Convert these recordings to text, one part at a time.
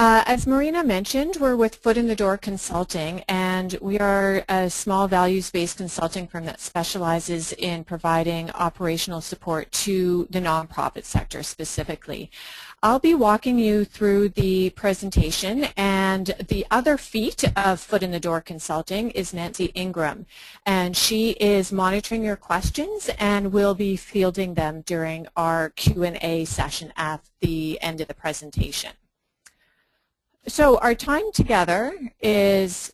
As Marina mentioned, we're with Foot in the Door Consulting, and we are a small values-based consulting firm that specializes in providing operational support to the nonprofit sector specifically. I'll be walking you through the presentation, and the other feet of Foot in the Door Consulting is Nancy Ingram, and she is monitoring your questions and will be fielding them during our Q&A session at the end of the presentation. So our time together is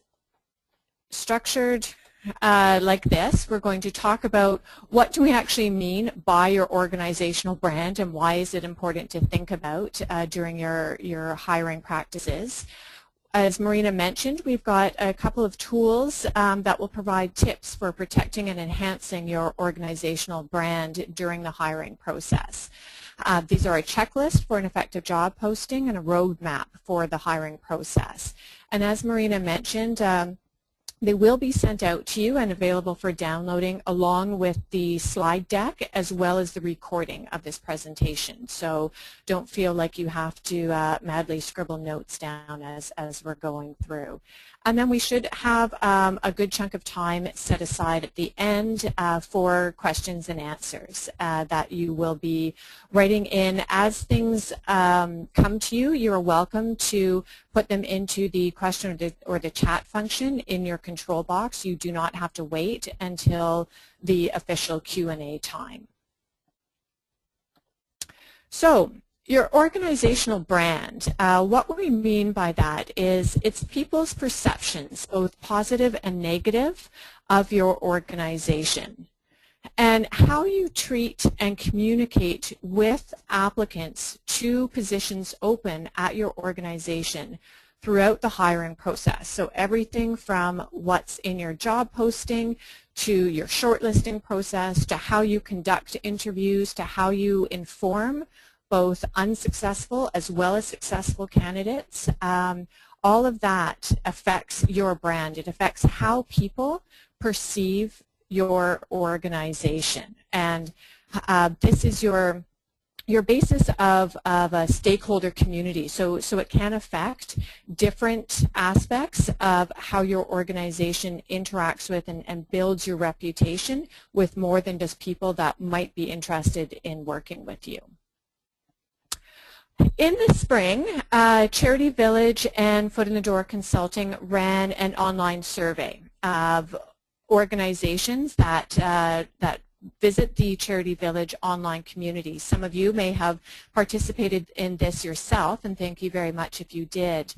structured like this. We're going to talk about what do we actually mean by your organizational brand and why is it important to think about during your hiring practices. As Marina mentioned, we've got a couple of tools that will provide tips for protecting and enhancing your organizational brand during the hiring process. These are a checklist for an effective job posting and a roadmap for the hiring process. And as Marina mentioned, they will be sent out to you and available for downloading along with the slide deck as well as the recording of this presentation. So don't feel like you have to madly scribble notes down as we're going through. And then we should have a good chunk of time set aside at the end for questions and answers that you will be writing in. As things come to you, you're welcome to put them into the question or the chat function in your control box. You do not have to wait until the official Q&A time. So, your organizational brand, what we mean by that is it's people's perceptions, both positive and negative, of your organization. And how you treat and communicate with applicants to positions open at your organization throughout the hiring process. So everything from what's in your job posting to your shortlisting process to how you conduct interviews to how you inform both unsuccessful as well as successful candidates. All of that affects your brand. It affects how people perceive your organization. And this is your basis of a stakeholder community. So it can affect different aspects of how your organization interacts with and builds your reputation with more than just people that might be interested in working with you. In the spring, Charity Village and Foot in the Door Consulting ran an online survey of organizations that visit the Charity Village online community. Some of you may have participated in this yourself, and thank you very much if you did.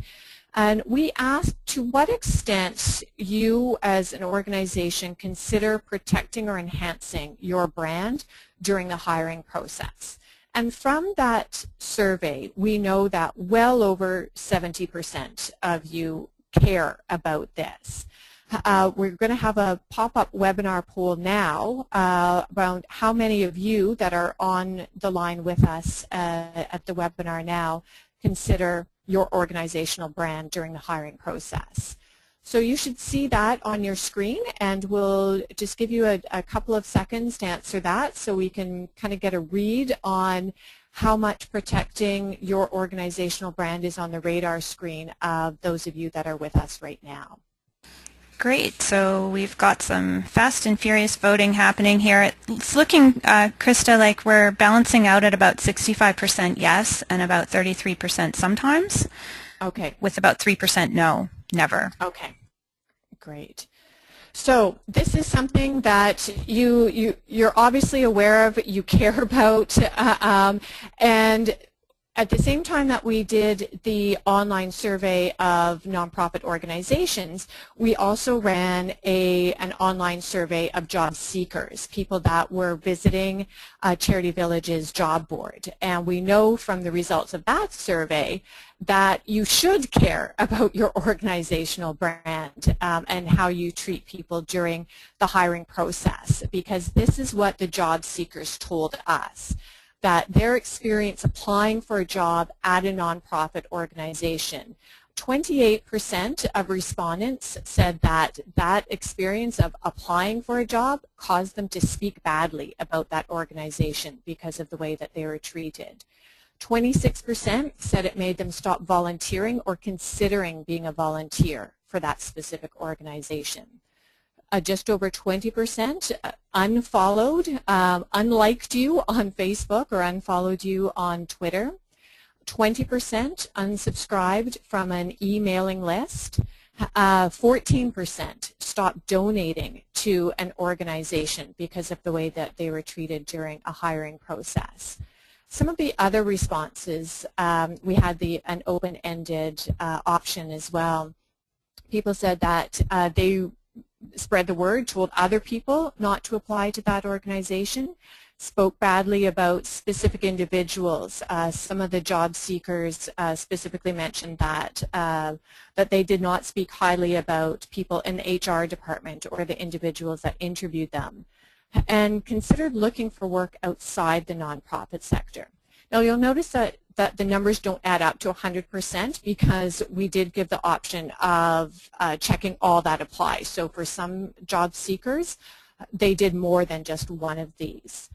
And we asked to what extent you as an organization consider protecting or enhancing your brand during the hiring process. And from that survey, we know that well over 70% of you care about this. We're going to have a pop-up webinar poll now around how many of you that are on the line with us at the webinar now consider your organizational brand during the hiring process. So you should see that on your screen, and we'll just give you a couple of seconds to answer that so we can kind of get a read on how much protecting your organizational brand is on the radar screen of those of you that are with us right now. Great. So we've got some fast and furious voting happening here. It's looking, Krista, like we're balancing out at about 65% yes and about 33% sometimes. Okay. With about 3% no, never. Okay. Great. So this is something that you're obviously aware of, you care about, and at the same time that we did the online survey of nonprofit organizations, we also ran an online survey of job seekers, people that were visiting Charity Village's job board. And we know from the results of that survey that you should care about your organizational brand and how you treat people during the hiring process, because this is what the job seekers told us, that their experience applying for a job at a nonprofit organization, 28% of respondents said that that experience of applying for a job caused them to speak badly about that organization because of the way that they were treated. 26% said it made them stop volunteering or considering being a volunteer for that specific organization. Just over 20% unfollowed, unliked you on Facebook or unfollowed you on Twitter. 20% unsubscribed from an emailing list. 14% stopped donating to an organization because of the way that they were treated during a hiring process. Some of the other responses, we had an open-ended option as well. People said that they spread the word, told other people not to apply to that organization, spoke badly about specific individuals. Some of the job seekers specifically mentioned that they did not speak highly about people in the HR department or the individuals that interviewed them, and considered looking for work outside the nonprofit sector. Now you'll notice that the numbers don't add up to 100% because we did give the option of checking all that apply. So for some job seekers, they did more than just one of these.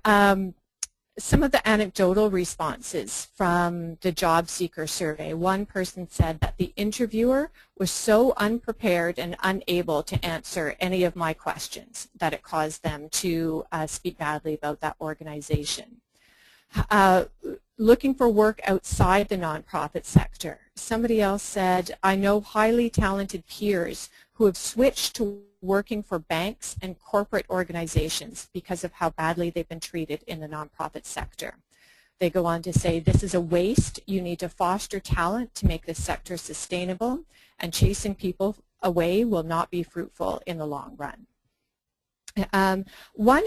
Some of the anecdotal responses from the job seeker survey, one person said that the interviewer was so unprepared and unable to answer any of my questions that it caused them to speak badly about that organization. Looking for work outside the nonprofit sector. Somebody else said, I know highly talented peers who have switched to working for banks and corporate organizations because of how badly they've been treated in the nonprofit sector. They go on to say, this is a waste. You need to foster talent to make this sector sustainable, and chasing people away will not be fruitful in the long run. One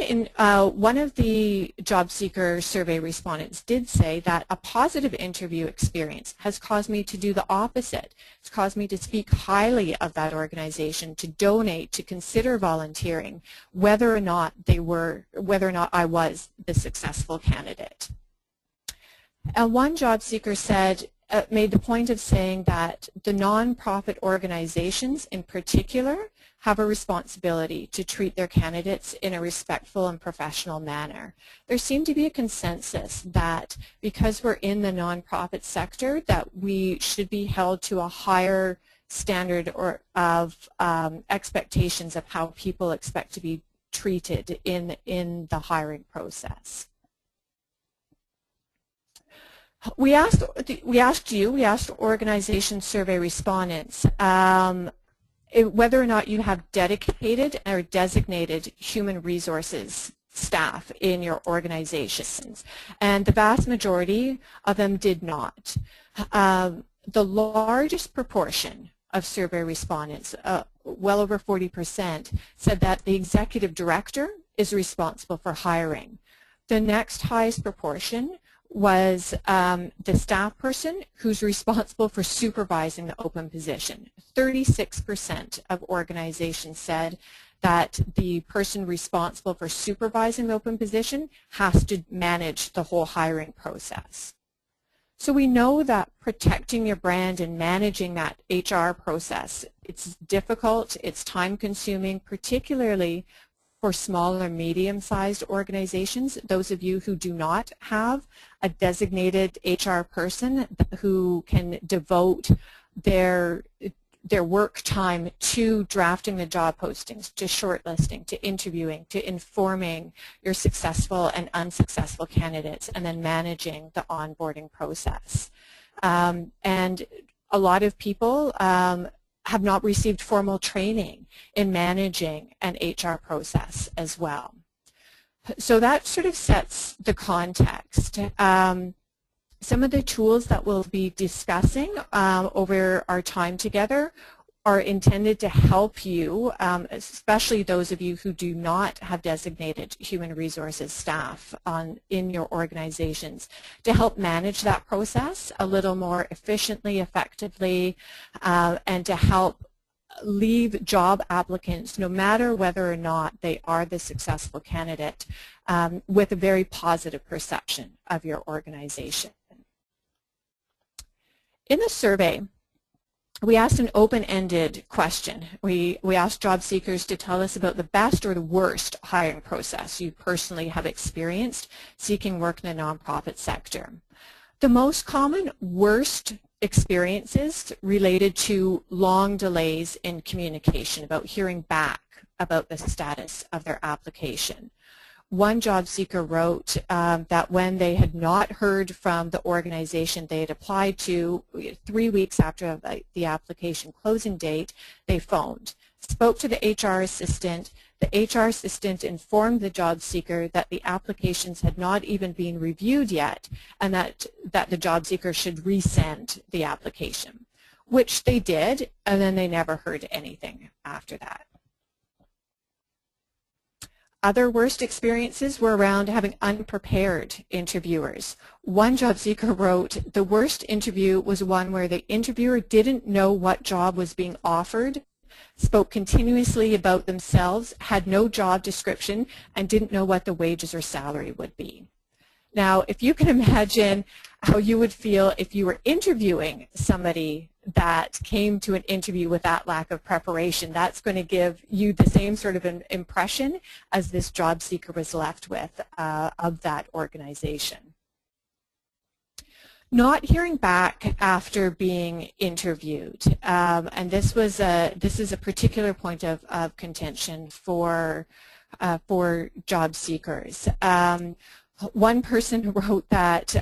of the job seeker survey respondents did say that a positive interview experience has caused me to do the opposite. It's caused me to speak highly of that organization, to donate, to consider volunteering, whether or not I was the successful candidate. One job seeker said, made the point of saying that the nonprofit organizations in particular have a responsibility to treat their candidates in a respectful and professional manner. There seemed to be a consensus that because we're in the nonprofit sector that we should be held to a higher standard of expectations of how people expect to be treated in the hiring process. We asked organization survey respondents whether or not you have dedicated or designated human resources staff in your organizations, and the vast majority of them did not. The largest proportion of survey respondents, well over 40%, said that the executive director is responsible for hiring. The next highest proportion was the staff person who's responsible for supervising the open position. 36% of organizations said that the person responsible for supervising the open position has to manage the whole hiring process. So we know that protecting your brand and managing that HR process, it's difficult, it's time-consuming, particularly for small or medium-sized organizations. Those of you who do not have a designated HR person who can devote their work time to drafting the job postings, to shortlisting, to interviewing, to informing your successful and unsuccessful candidates, and then managing the onboarding process. And a lot of people have not received formal training in managing an HR process as well. So that sort of sets the context. Some of the tools that we'll be discussing over our time together are intended to help you, especially those of you who do not have designated human resources staff in your organizations, to help manage that process a little more efficiently, effectively, and to help leave job applicants, no matter whether or not they are the successful candidate, with a very positive perception of your organization. In the survey, we asked an open-ended question. We asked job seekers to tell us about the best or the worst hiring process you personally have experienced seeking work in the nonprofit sector. The most common worst experiences related to long delays in communication, about hearing back about the status of their application. One job seeker wrote that when they had not heard from the organization they had applied to 3 weeks after the application closing date, they phoned, spoke to the HR assistant. The HR assistant informed the job seeker that the applications had not even been reviewed yet and that the job seeker should resend the application, which they did, and then they never heard anything after that. Other worst experiences were around having unprepared interviewers. One job seeker wrote, the worst interview was one where the interviewer didn't know what job was being offered, spoke continuously about themselves, had no job description, and didn't know what the wages or salary would be. Now, if you can imagine how you would feel if you were interviewing somebody that came to an interview with that lack of preparation, that's going to give you the same sort of an impression as this job seeker was left with of that organization. Not hearing back after being interviewed, and this is a particular point of contention for job seekers. One person wrote that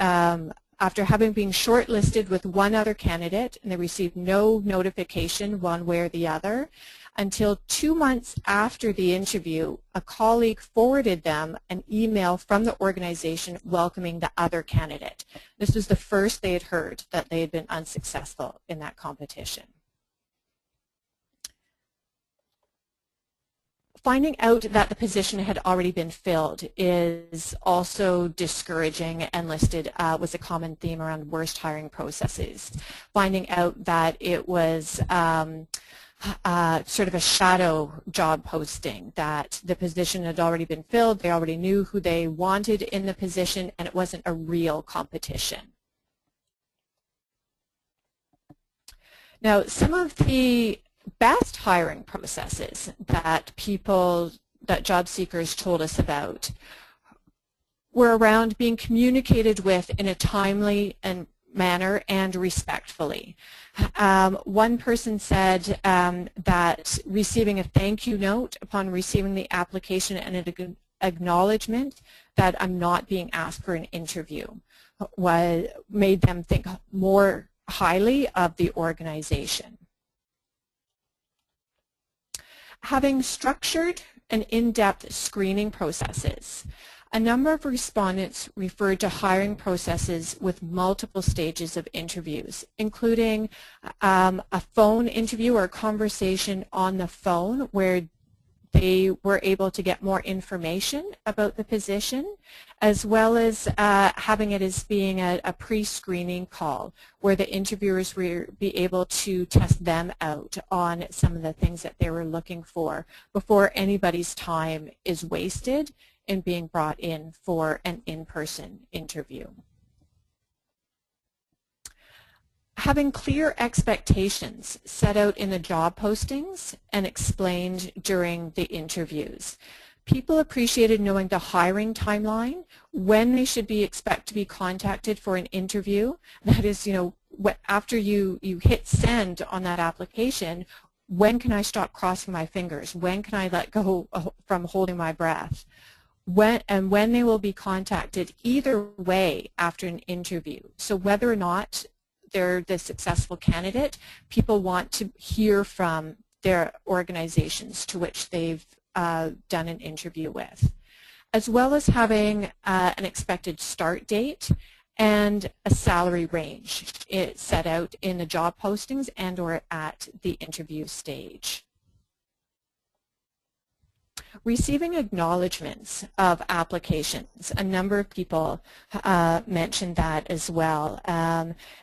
after having been shortlisted with one other candidate, and they received no notification one way or the other, until 2 months after the interview, a colleague forwarded them an email from the organization welcoming the other candidate. This was the first they had heard that they had been unsuccessful in that competition. Finding out that the position had already been filled is also discouraging and listed was a common theme around worst hiring processes. Finding out that it was sort of a shadow job posting, that the position had already been filled, they already knew who they wanted in the position, and it wasn't a real competition. Now, some of the best hiring processes that job seekers told us about were around being communicated with in a timely manner and respectfully. One person said that receiving a thank you note upon receiving the application and an acknowledgement that I'm not being asked for an interview made them think more highly of the organization. Having structured and in-depth screening processes, a number of respondents referred to hiring processes with multiple stages of interviews, including a phone interview or a conversation on the phone where they were able to get more information about the position, as well as having it as being a pre-screening call where the interviewers will be able to test them out on some of the things that they were looking for before anybody's time is wasted in being brought in for an in-person interview. Having clear expectations set out in the job postings and explained during the interviews. People appreciated knowing the hiring timeline, when they should expect to be contacted for an interview. That is, after you hit send on that application, when can I stop crossing my fingers? When can I let go from holding my breath? When they will be contacted either way after an interview. So whether or not they're the successful candidate, people want to hear from their organizations to which they've done an interview with, as well as having an expected start date and a salary range set out in the job postings and or at the interview stage. Receiving acknowledgments of applications. A number of people mentioned that as well.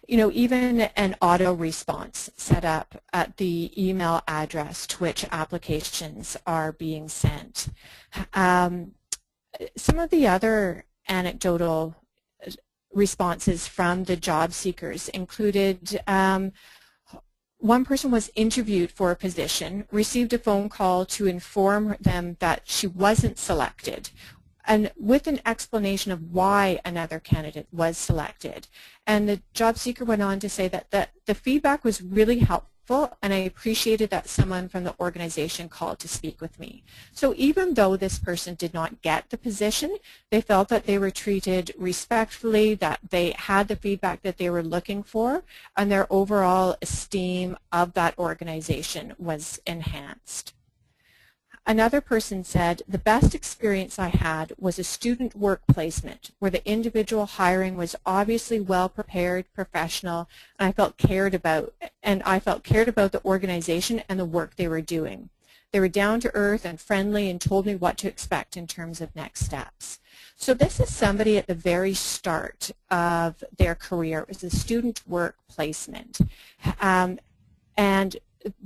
Even an auto response set up at the email address to which applications are being sent. Some of the other anecdotal responses from the job seekers included one person was interviewed for a position, received a phone call to inform them that she wasn't selected, and with an explanation of why another candidate was selected. And the job seeker went on to say that the feedback was really helpful, and I appreciated that someone from the organization called to speak with me. So even though this person did not get the position, they felt that they were treated respectfully, that they had the feedback that they were looking for, and their overall esteem of that organization was enhanced. Another person said, the best experience I had was a student work placement where the individual hiring was obviously well prepared, professional, and I felt cared about the organization and the work they were doing. They were down to earth and friendly and told me what to expect in terms of next steps. So this is somebody at the very start of their career. It was a student work placement. And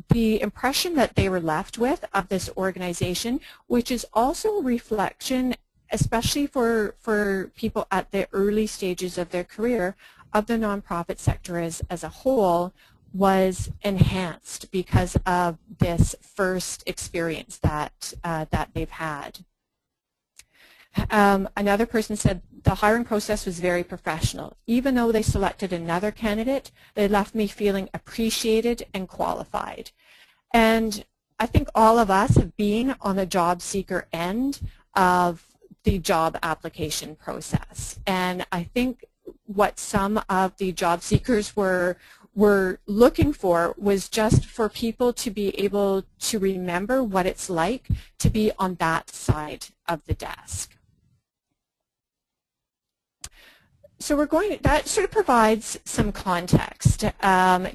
the impression that they were left with of this organization, which is also a reflection, especially for people at the early stages of their career, of the nonprofit sector as a whole, was enhanced because of this first experience that they've had. Another person said the hiring process was very professional. Even though they selected another candidate, they left me feeling appreciated and qualified. And I think all of us have been on the job seeker end of the job application process. And I think what some of the job seekers were looking for was just for people to be able to remember what it's like to be on that side of the desk. So that sort of provides some context,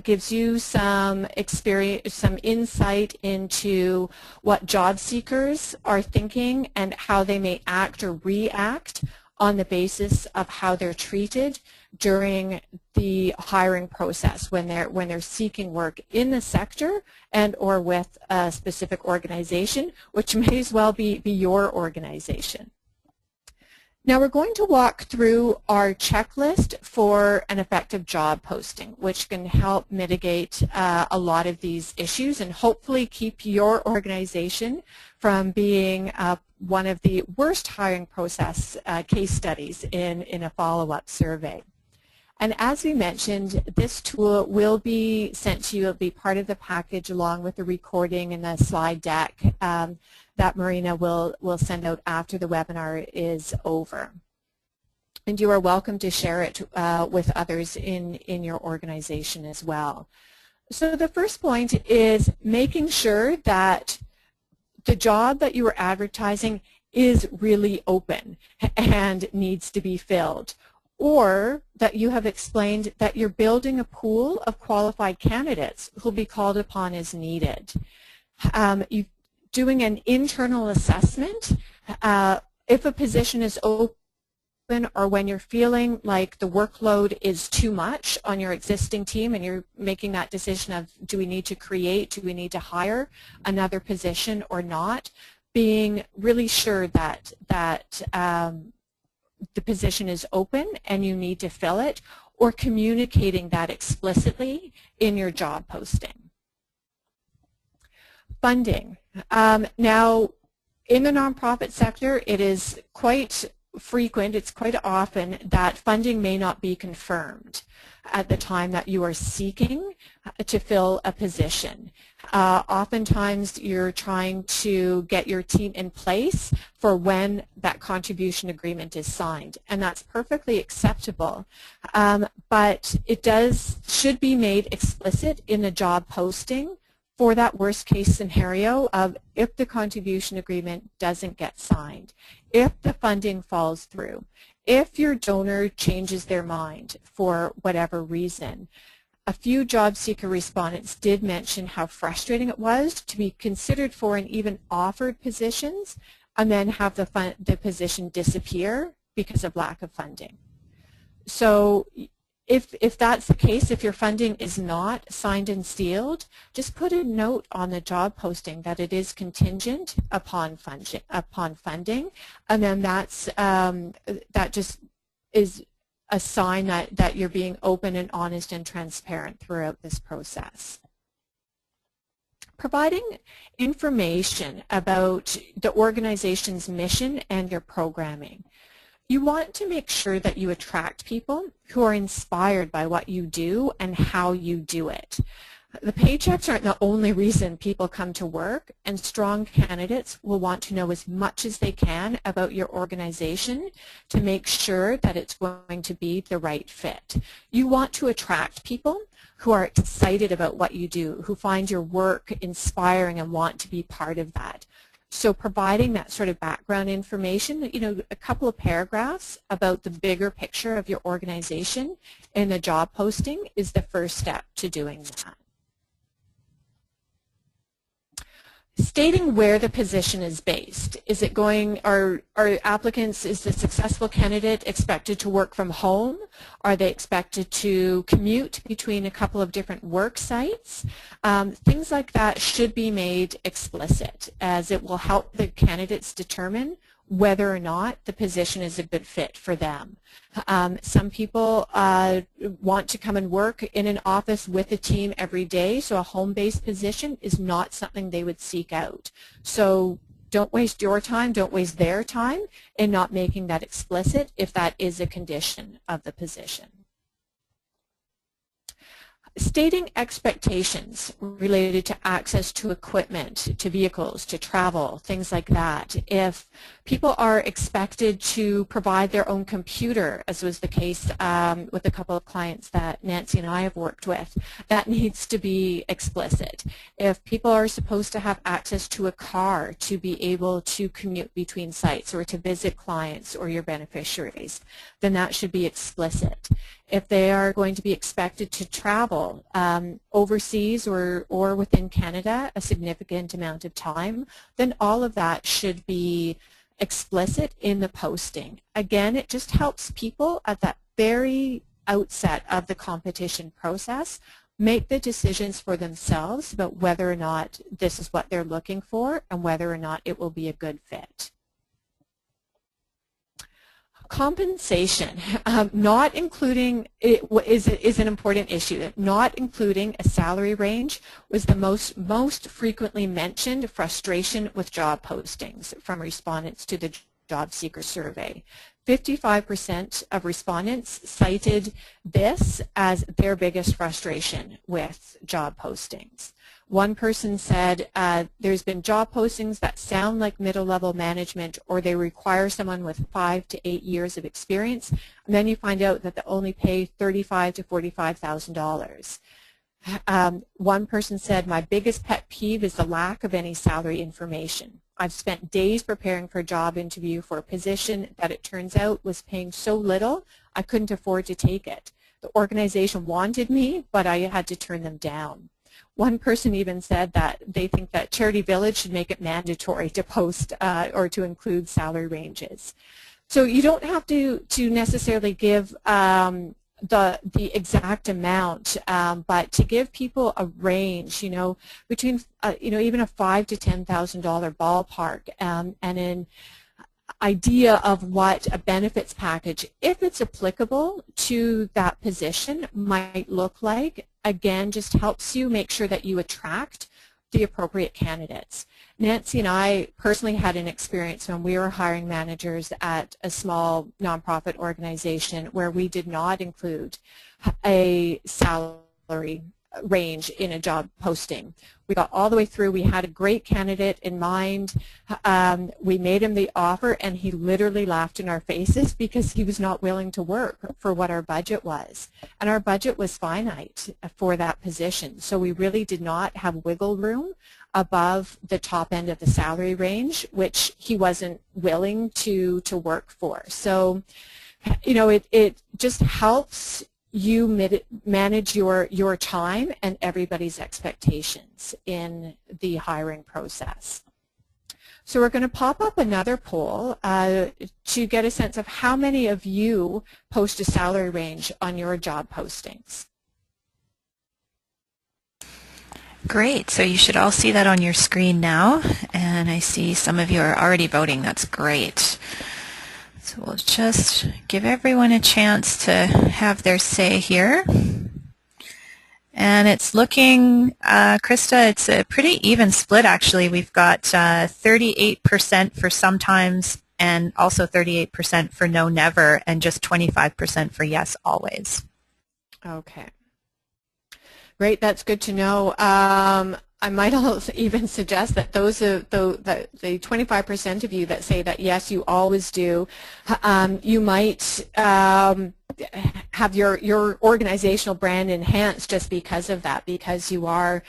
gives you some experience, some insight into what job seekers are thinking and how they may act or react on the basis of how they're treated during the hiring process when they're seeking work in the sector and or with a specific organization, which may as well be your organization. Now we're going to walk through our checklist for an effective job posting, which can help mitigate a lot of these issues and hopefully keep your organization from being one of the worst hiring process case studies in a follow-up survey. And as we mentioned, this tool will be sent to you. It will be part of the package along with the recording and the slide deck that Marina will send out after the webinar is over. And you are welcome to share it with others in your organization as well. So the first point is making sure that the job that you are advertising is really open and needs to be filled, or that you have explained that you're building a pool of qualified candidates who will be called upon as needed. Doing an internal assessment, if a position is open or when you're feeling like the workload is too much on your existing team and you're making that decision of do we need to hire another position or not, being really sure that the position is open and you need to fill it, or communicating that explicitly in your job posting. Funding. Now, in the nonprofit sector, it is quite frequent, it's quite often that funding may not be confirmed at the time that you are seeking to fill a position. Oftentimes you're trying to get your team in place for when that contribution agreement is signed, and that's perfectly acceptable, but it should be made explicit in the job posting for that worst case scenario of if the contribution agreement doesn't get signed, if the funding falls through, if your donor changes their mind for whatever reason. A few job seeker respondents did mention how frustrating it was to be considered for and even offered positions and then have the position disappear because of lack of funding. So if that's the case, if your funding is not signed and sealed, just put a note on the job posting that it is contingent upon funding, and then that just is a sign that you're being open and honest and transparent throughout this process. Providing information about the organization's mission and your programming. You want to make sure that you attract people who are inspired by what you do and how you do it. The paychecks aren't the only reason people come to work, and strong candidates will want to know as much as they can about your organization to make sure that it's going to be the right fit. You want to attract people who are excited about what you do, who find your work inspiring and want to be part of that. So providing that sort of background information, a couple of paragraphs about the bigger picture of your organization in the job posting is the first step to doing that. Stating where the position is based. Is it going, are applicants, is the successful candidate expected to work from home? Are they expected to commute between a couple of different work sites? Things like that should be made explicit, as it will help the candidates determine whether or not the position is a good fit for them. Some people want to come and work in an office with a team every day, so a home-based position is not something they would seek out. So don't waste your time, don't waste their time in not making that explicit if that is a condition of the position. Stating expectations related to access to equipment, to vehicles, to travel, things like that. If people are expected to provide their own computer, as was the case with a couple of clients that Nancy and I have worked with, that needs to be explicit. If people are supposed to have access to a car to be able to commute between sites or to visit clients or your beneficiaries, then that should be explicit. If they are going to be expected to travel overseas or within Canada a significant amount of time, then all of that should be explicit in the posting. Again, it just helps people at that very outset of the competition process make the decisions for themselves about whether or not this is what they're looking for and whether or not it will be a good fit. Compensation, not including it is an important issue. Not including a salary range was the most frequently mentioned frustration with job postings from respondents to the job seeker survey. 55% of respondents cited this as their biggest frustration with job postings. One person said there's been job postings that sound like middle-level management, or they require someone with 5 to 8 years of experience, and then you find out that they only pay $35,000 to $45,000. One person said, my biggest pet peeve is the lack of any salary information. I've spent days preparing for a job interview for a position that it turns out was paying so little I couldn't afford to take it. The organization wanted me, but I had to turn them down. One person even said that they think that Charity Village should make it mandatory to post or to include salary ranges. So you don't have to necessarily give the exact amount, but to give people a range, between even a $5,000 to $10,000 ballpark, and an idea of what a benefits package, if it's applicable to that position, might look like. Again, just helps you make sure that you attract the appropriate candidates. Nancy and I personally had an experience when we were hiring managers at a small nonprofit organization where we did not include a salary range in a job posting. We got all the way through. We had a great candidate in mind. We made him the offer, and he literally laughed in our faces because he was not willing to work for what our budget was. And our budget was finite for that position. So we really did not have wiggle room above the top end of the salary range, which he wasn't willing to work for. So, it just helps you manage your time and everybody's expectations in the hiring process. So we're going to pop up another poll to get a sense of how many of you post a salary range on your job postings. Great. So you should all see that on your screen now, and I see some of you are already voting. That's great. So we'll just give everyone a chance to have their say here. And it's looking, Krista, it's a pretty even split actually. We've got 38% for sometimes and also 38% for no never and just 25% for yes always. Okay. Great, that's good to know. I might also even suggest that those are the 25% of you that say that yes, you always do, you might have your organizational brand enhanced just because of that, because you are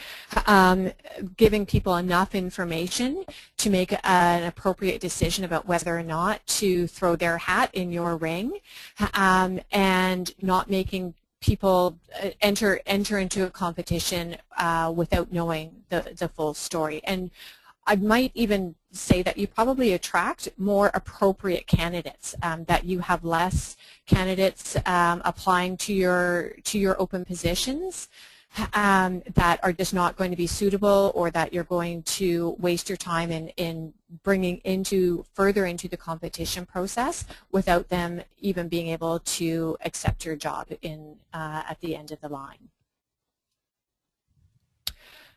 giving people enough information to make an appropriate decision about whether or not to throw their hat in your ring, and not making people enter into a competition without knowing the full story. And I might even say that you probably attract more appropriate candidates, that you have less candidates applying to your open positions that are just not going to be suitable, or that you're going to waste your time in bringing further into the competition process without them even being able to accept your job at the end of the line.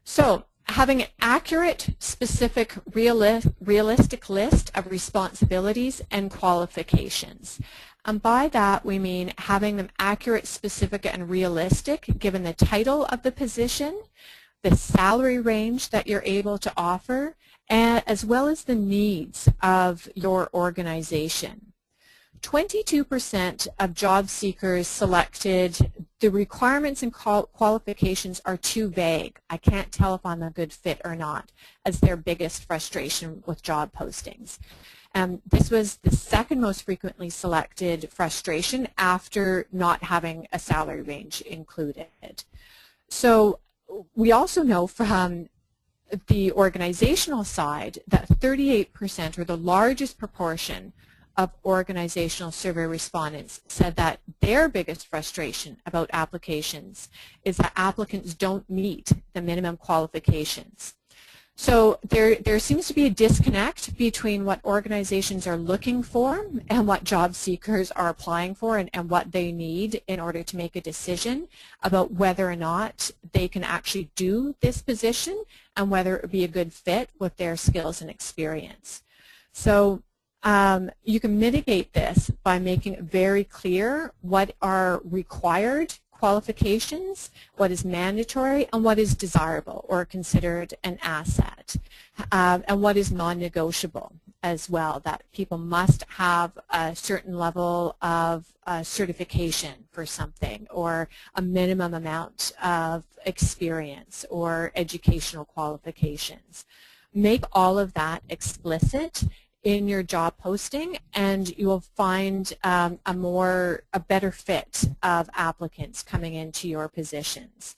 So, having an accurate, specific, realistic list of responsibilities and qualifications. And by that we mean having them accurate, specific, and realistic given the title of the position, the salary range that you're able to offer, and as well as the needs of your organization. 22% of job seekers selected the requirements and qualifications are too vague. I can't tell if I'm a good fit or not, as their biggest frustration with job postings. This was the second most frequently selected frustration after not having a salary range included. So we also know from the organizational side that 38%, or the largest proportion of organizational survey respondents, said that their biggest frustration about applications is that applicants don't meet the minimum qualifications. So there seems to be a disconnect between what organizations are looking for and what job seekers are applying for, and what they need in order to make a decision about whether or not they can actually do this position and whether it would be a good fit with their skills and experience. So you can mitigate this by making it very clear what are required qualifications, what is mandatory, and what is desirable or considered an asset, and what is non-negotiable as well, that people must have a certain level of certification for something, or a minimum amount of experience or educational qualifications. Make all of that explicit in your job posting, and you will find a better fit of applicants coming into your positions.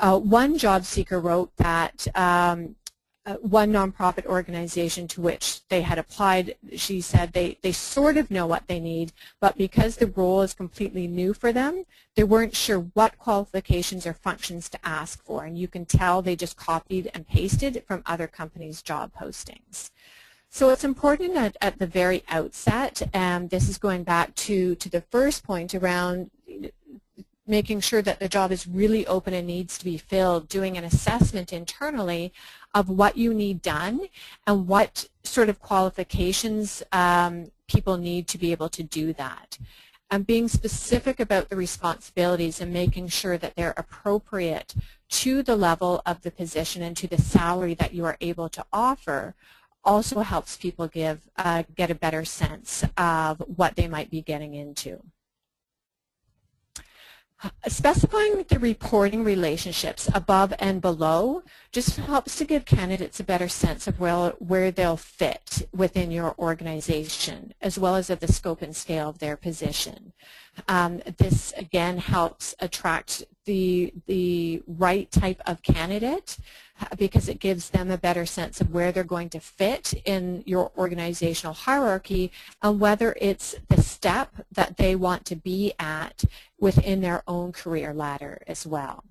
One job seeker wrote that one nonprofit organization to which they had applied, she said they sort of know what they need, but because the role is completely new for them, they weren't sure what qualifications or functions to ask for, and you can tell they just copied and pasted from other companies' job postings. So it's important at the very outset, and this is going back to the first point around making sure that the job is really open and needs to be filled, doing an assessment internally of what you need done and what sort of qualifications people need to be able to do that. And being specific about the responsibilities and making sure that they're appropriate to the level of the position and to the salary that you are able to offer also helps people get a better sense of what they might be getting into. Specifying the reporting relationships above and below just helps to give candidates a better sense of where they'll fit within your organization, as well as at the scope and scale of their position. This again helps attract the right type of candidate, because it gives them a better sense of where they're going to fit in your organizational hierarchy and whether it's the step that they want to be at within their own career ladder as well.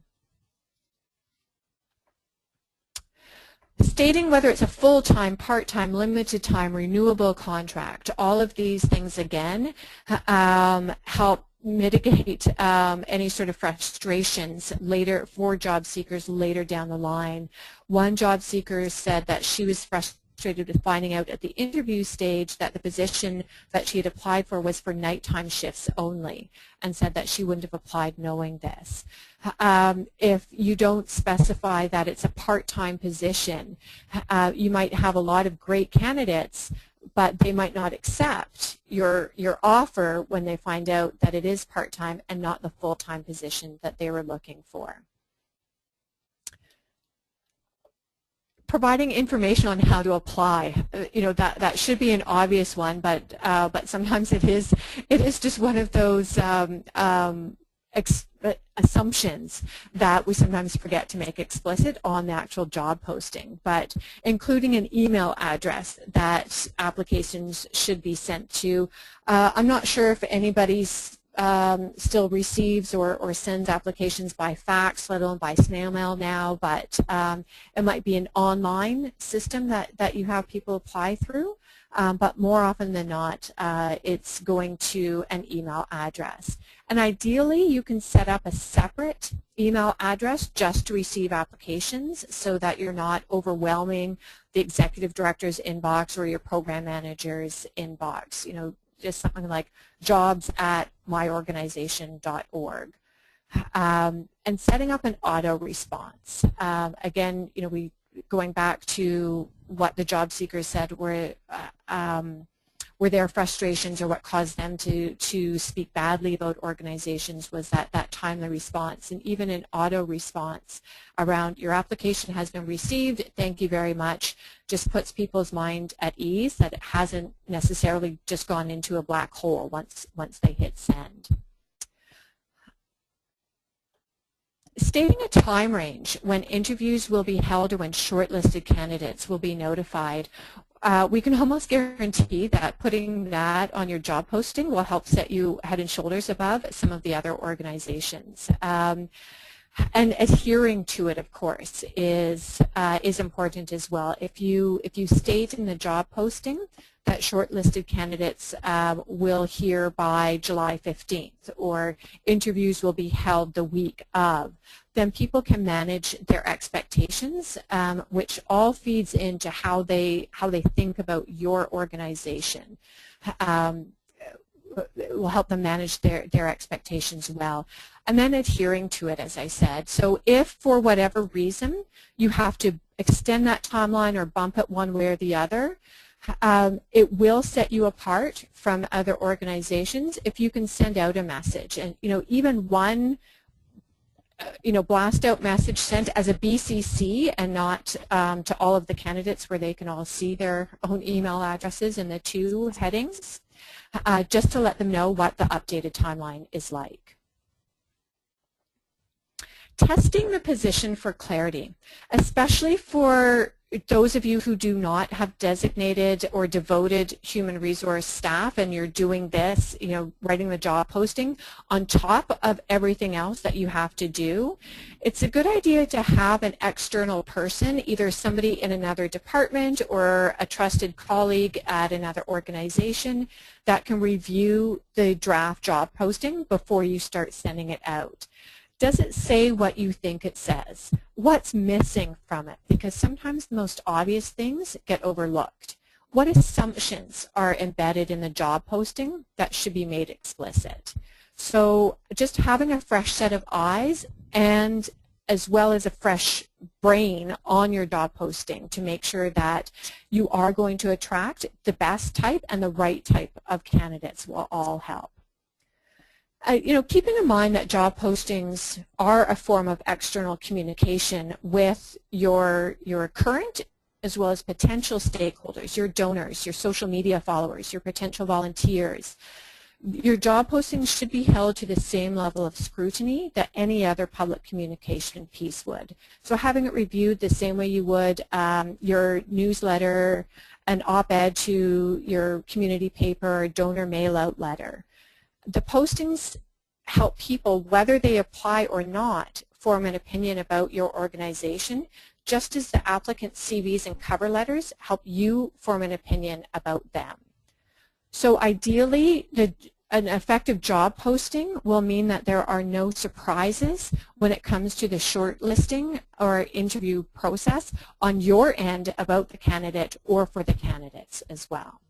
Stating whether it's a full-time, part-time, limited time, renewable contract, all of these things again help mitigate any sort of frustrations later for job seekers later down the line. One job seeker said that she was frustrated with finding out at the interview stage that the position that she had applied for was for nighttime shifts only, and said that she wouldn't have applied knowing this. If you don't specify that it's a part-time position, you might have a lot of great candidates, but they might not accept your offer when they find out that it is part-time and not the full-time position that they were looking for. Providing information on how to apply, that should be an obvious one, but sometimes it is just one of those assumptions that we sometimes forget to make explicit on the actual job posting. But including an email address that applications should be sent to. I'm not sure if anybody's still receives or sends applications by fax, let alone by snail mail now, but it might be an online system that you have people apply through. But more often than not, it's going to an email address. And ideally, you can set up a separate email address just to receive applications so that you're not overwhelming the executive director's inbox or your program manager's inbox. Just something like jobs@myorganization.org. And setting up an auto response. Again, going back to what the job seekers said were their frustrations or what caused them to speak badly about organizations was that timely response. And even an auto response around your application has been received, thank you very much, just puts people's mind at ease that it hasn't necessarily just gone into a black hole once they hit send. Stating a time range when interviews will be held or when shortlisted candidates will be notified. We can almost guarantee that putting that on your job posting will help set you head and shoulders above some of the other organizations. And adhering to it, of course, is important as well. If you state in the job posting that shortlisted candidates will hear by July 15th or interviews will be held the week of, then people can manage their expectations, which all feeds into how they think about your organization. It will help them manage their expectations well. And then adhering to it, as I said. So if for whatever reason you have to extend that timeline or bump it one way or the other, it will set you apart from other organizations if you can send out a message. And even one blast out message sent as a BCC and not to all of the candidates where they can all see their own email addresses in the two headings, just to let them know what the updated timeline is like. Testing the position for clarity, especially for those of you who do not have designated or devoted human resource staff and you're doing this, writing the job posting on top of everything else that you have to do, it's a good idea to have an external person, either somebody in another department or a trusted colleague at another organization that can review the draft job posting before you start sending it out. Does it say what you think it says? What's missing from it? Because sometimes the most obvious things get overlooked. What assumptions are embedded in the job posting that should be made explicit? So just having a fresh set of eyes and as well as a fresh brain on your job posting to make sure that you are going to attract the best type and the right type of candidates will all help. Keeping in mind that job postings are a form of external communication with your current as well as potential stakeholders, your donors, your social media followers, your potential volunteers. Your job postings should be held to the same level of scrutiny that any other public communication piece would. So having it reviewed the same way you would your newsletter, an op-ed to your community paper, or donor mail-out letter. The postings help people, whether they apply or not, form an opinion about your organization, just as the applicant's CVs and cover letters help you form an opinion about them. So ideally, An effective job posting will mean that there are no surprises when it comes to the shortlisting or interview process on your end about the candidate or for the candidates as well.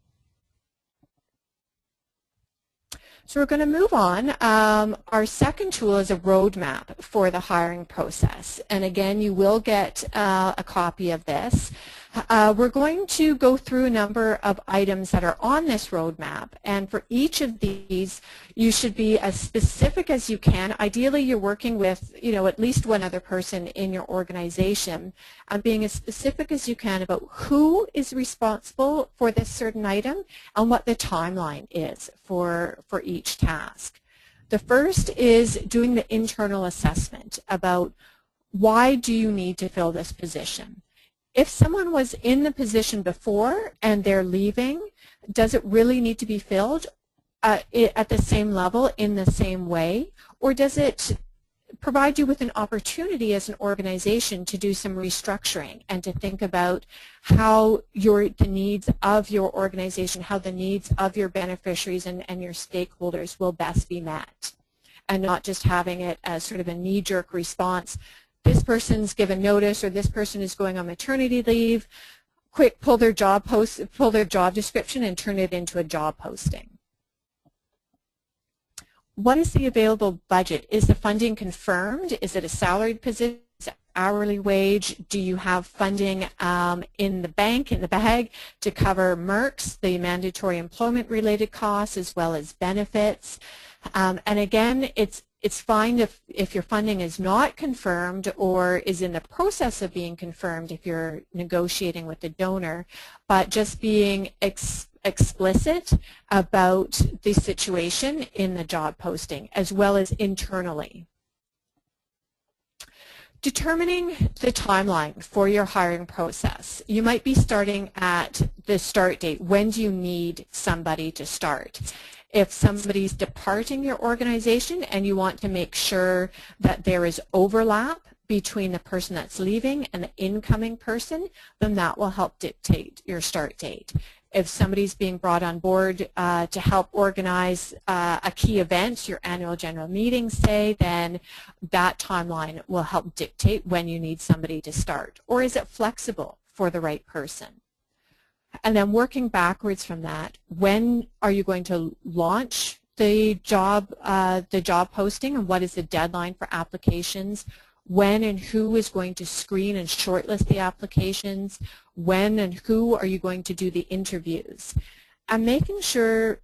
So we're going to move on. Our second tool is a roadmap for the hiring process. And again, you will get a copy of this. We're going to go through a number of items that are on this roadmap. And for each of these, you should be as specific as you can. Ideally, you're working with, at least one other person in your organization, being as specific as you can about who is responsible for this certain item and what the timeline is for each task. The first is doing the internal assessment about why do you need to fill this position. If someone was in the position before and they're leaving, does it really need to be filled at the same level in the same way, or does it provide you with an opportunity as an organization to do some restructuring and to think about how the needs of your organization, how the needs of your beneficiaries and your stakeholders will best be met, and not just having it as sort of a knee-jerk response. This person's given notice, or this person is going on maternity leave. Quick, pull their job description and turn it into a job posting. What is the available budget? Is the funding confirmed? Is it a salaried position? Is it hourly wage? Do you have funding in the bag, to cover MERCs, the mandatory employment-related costs, as well as benefits? And again, it's fine if your funding is not confirmed or is in the process of being confirmed if you're negotiating with the donor, but just being explicit about the situation in the job posting as well as internally. Determining the timeline for your hiring process. You might be starting at the start date. When do you need somebody to start? If somebody's departing your organization and you want to make sure that there is overlap between the person that's leaving and the incoming person, then that will help dictate your start date. If somebody's being brought on board to help organize a key event, your annual general meeting, say, then that timeline will help dictate when you need somebody to start. Or is it flexible for the right person? And then working backwards from that, when are you going to launch the job posting, and what is the deadline for applications? When and who is going to screen and shortlist the applications? When and who are you going to do the interviews? And making sure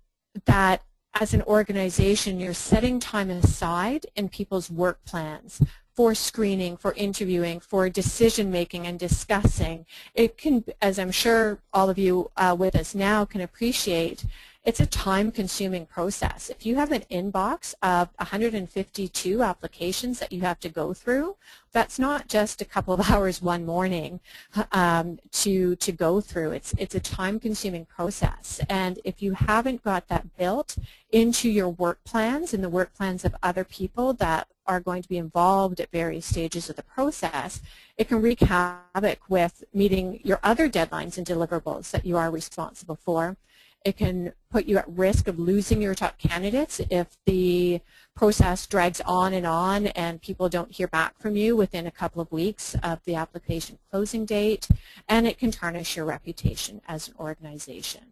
that as an organization you're setting time aside in people's work plans for screening, for interviewing, for decision making and discussing. It can, as I'm sure all of you with us now can appreciate, it's a time-consuming process. If you have an inbox of 152 applications that you have to go through, that's not just a couple of hours one morning to go through. It's a time-consuming process. And if you haven't got that built into your work plans and the work plans of other people that are going to be involved at various stages of the process, it can wreak havoc with meeting your other deadlines and deliverables that you are responsible for. It can put you at risk of losing your top candidates if the process drags on and people don't hear back from you within a couple of weeks of the application closing date, and it can tarnish your reputation as an organization.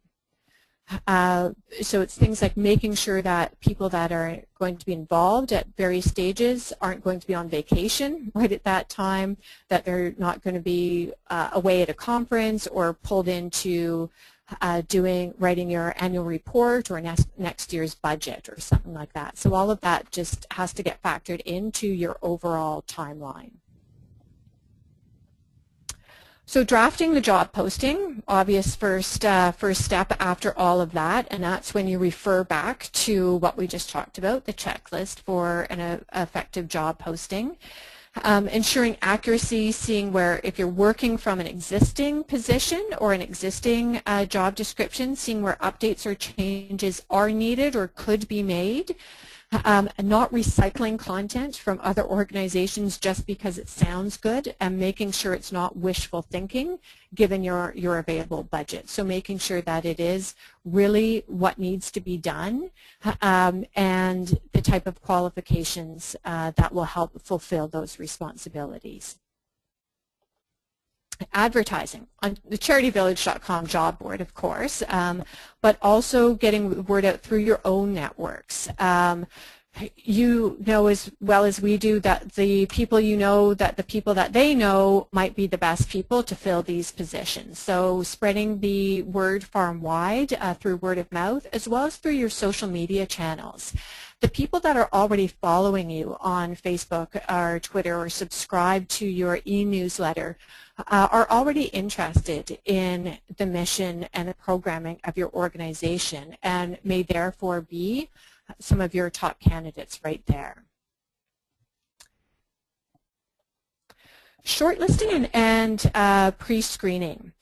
So it's things like making sure that people that are going to be involved at various stages aren't going to be on vacation right at that time, that they're not going to be away at a conference or pulled into writing your annual report or next year's budget or something like that. So all of that just has to get factored into your overall timeline. So drafting the job posting, obvious first step after all of that, and that's when you refer back to what we just talked about, the checklist for an effective job posting. Ensuring accuracy, seeing where, if you're working from an existing position or an existing job description, seeing where updates or changes are needed or could be made. Not recycling content from other organizations just because it sounds good, and making sure it's not wishful thinking given your available budget. So making sure that it is really what needs to be done and the type of qualifications that will help fulfill those responsibilities. Advertising on the charityvillage.com job board, of course, but also getting the word out through your own networks. You know as well as we do that the people you know, that the people that they know might be the best people to fill these positions. So spreading the word far and wide through word of mouth, as well as through your social media channels. The people that are already following you on Facebook or Twitter or subscribe to your e-newsletter are already interested in the mission and the programming of your organization and may therefore be some of your top candidates right there. Shortlisting and pre-screening.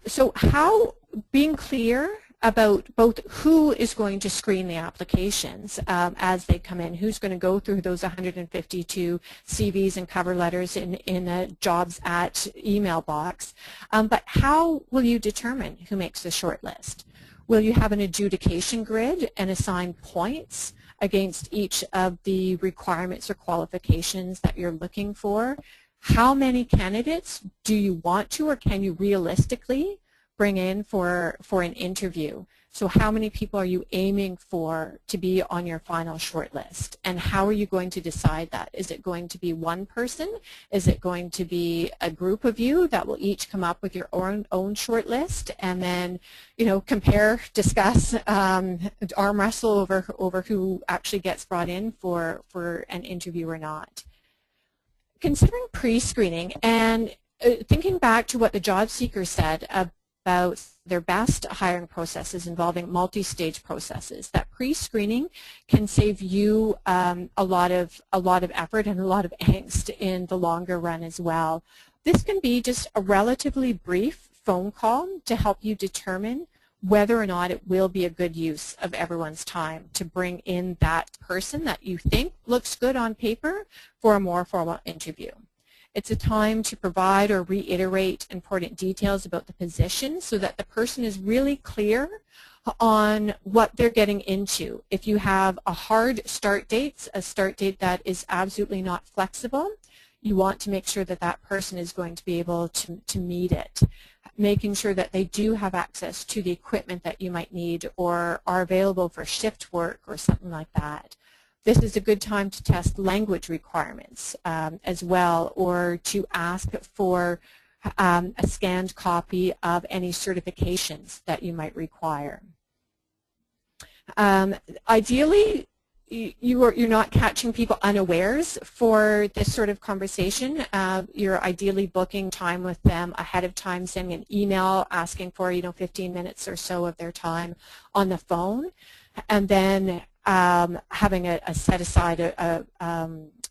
So how being clear about both who is going to screen the applications as they come in, who's going to go through those 152 CVs and cover letters in a jobs at email box, but how will you determine who makes the short list? Will you have an adjudication grid and assign points against each of the requirements or qualifications that you're looking for? How many candidates do you want to or can you realistically bring in for an interview? So how many people are you aiming for to be on your final short list? And how are you going to decide that? Is it going to be one person? Is it going to be a group of you that will each come up with your own short list and then, you know, compare, discuss, arm wrestle over who actually gets brought in for an interview or not? Considering pre-screening and thinking back to what the job seeker said about their best hiring processes involving multi-stage processes, that pre-screening can save you a lot of effort and a lot of angst in the longer run as well. This can be just a relatively brief phone call to help you determine whether or not it will be a good use of everyone's time to bring in that person that you think looks good on paper for a more formal interview. It's a time to provide or reiterate important details about the position so that the person is really clear on what they're getting into. If you have a hard start date, a start date that is absolutely not flexible, you want to make sure that that person is going to be able to meet it. Making sure that they do have access to the equipment that you might need or are available for shift work or something like that. This is a good time to test language requirements as well, or to ask for a scanned copy of any certifications that you might require. Ideally, you're not catching people unawares for this sort of conversation. You're ideally booking time with them ahead of time, sending an email asking for 15 minutes or so of their time on the phone, and then having a set aside a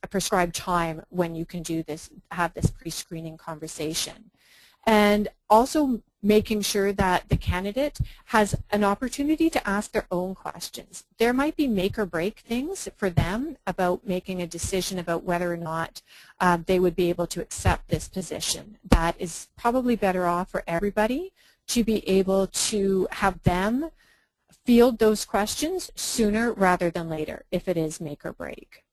prescribed time when you can do this, have this pre-screening conversation. And also making sure that the candidate has an opportunity to ask their own questions. There might be make or break things for them about making a decision about whether or not they would be able to accept this position. That is probably better off for everybody to be able to have them field those questions sooner rather than later if it is make or break.